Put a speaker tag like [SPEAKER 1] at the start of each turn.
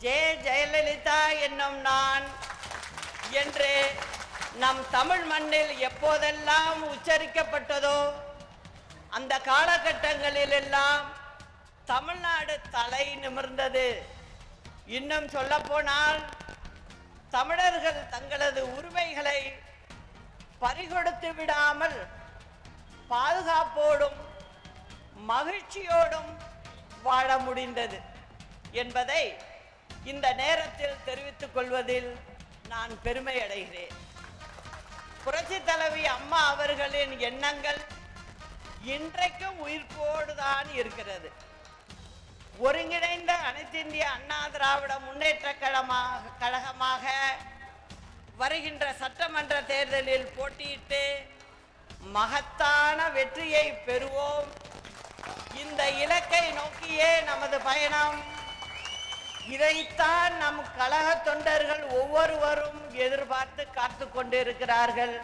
[SPEAKER 1] ஜெய ஜெயலலிதா என்னும் நான் என்று நம் தமிழ் மண்ணில் எப்போதெல்லாம் உச்சரிக்கப்பட்டதோ அந்த காலகட்டங்களிலெல்லாம் தமிழ்நாடு தலை நிமிர்ந்தது. இன்னும் சொல்லப்போனால் தமிழர்கள் தங்களது உரிமைகளை பறிகொடுத்து விடாமல் பாதுகாப்போடும் மகிழ்ச்சியோடும் வாழ முடிந்தது என்பதை இந்த நேரத்தில் தெரிவித்துக் கொள்வதில் நான் பெருமை அடைகிறேன். புரட்சி தலைவி அம்மா அவர்களின் எண்ணங்கள் இன்றைக்கும் உயிர்ப்போடுதான் இருக்கிறது. ஒருங்கிணைந்த அனைத்து இந்திய அண்ணா திராவிட முன்னேற்ற கழகமாக வருகின்ற சட்டமன்ற தேர்தலில் போட்டியிட்டு மகத்தான வெற்றியை பெறுவோம். இந்த இலக்கை நோக்கியே நமது பயணம். இதைத்தான் நம் கழக தொண்டர்கள் ஒவ்வொருவரும் எதிர்பார்த்து காத்து கொண்டிருக்கிறார்கள்.